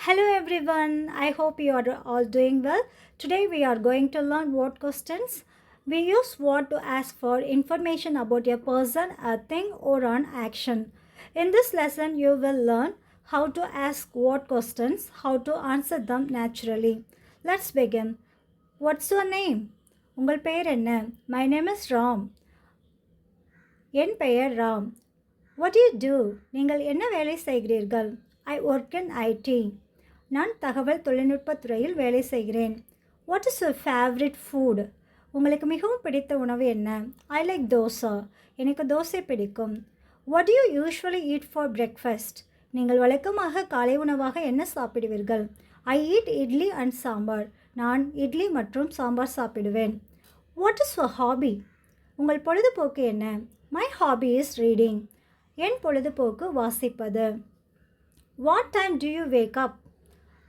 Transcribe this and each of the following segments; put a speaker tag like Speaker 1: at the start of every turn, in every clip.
Speaker 1: Hello everyone, I hope you are all doing well. Today we are going to learn what questions. We use what to ask for information about a person, a thing or an action. In this lesson you will learn how to ask what questions, how to answer them naturally. Let's begin. What's your name? உங்கள் பெயர் என்ன? My name is Ram. என் பெயர் Ram. What do you do? நீங்கள் என்ன வேலை செய்கிறீர்கள்? I work in IT. நான் தகவல் தொழில்நுட்பத் துறையில் வேலை செய்கிறேன். What is your favorite food? உங்களுக்கு மிகவும் பிடித்த உணவு என்ன? I like dosa. எனக்கு தோசை பிடிக்கும். What do you usually eat for breakfast? நீங்கள் வழக்கமாக காலை உணவாக என்ன சாப்பிடுவீர்கள்? I eat idli and sambar. நான் இட்லி மற்றும் சாம்பார் சாப்பிடுவேன். What is your hobby? உங்கள் பொழுதுபோக்கு என்ன? My hobby is reading. என் பொழுதுபோக்கு வாசிப்பது. What time do you wake up?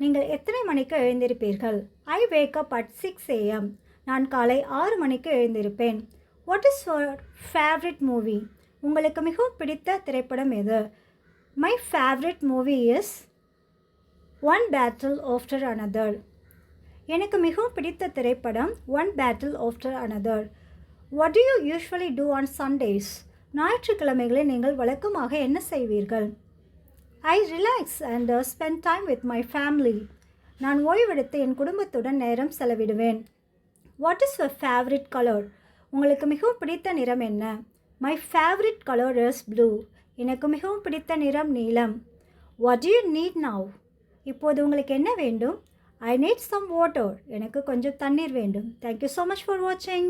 Speaker 1: நீங்கள் எத்தனை மணிக்கு எழுந்திருப்பீர்கள்? I wake up at 6 a.m. நான் காலை 6 மணிக்கு எழுந்திருப்பேன். What is your favorite movie? உங்களுக்கு மிகவும் பிடித்த திரைப்படம் எது? My favorite movie is One Battle After Another. எனக்கு மிகவும் பிடித்த திரைப்படம் One Battle After Another. What do you usually do on Sundays? ஞாயிற்றுக்கிழமைகளில் நீங்கள் வழக்கமாக என்ன செய்வீர்கள்? I relax and spend time with my family. நான் ஓய்வெடுத்து என் குடும்பத்துடன் நேரம் செலவிடுவேன். What is your favorite color? உங்களுக்கு மிகவும் பிடித்த நிறம் என்ன? My favorite color is blue. எனக்கு மிகவும் பிடித்த நிறம் நீலம். What do you need now? இப்போது உங்களுக்கு என்ன வேண்டும்? I need some water. எனக்கு கொஞ்சம் தண்ணீர் வேண்டும். Thank you so much for watching.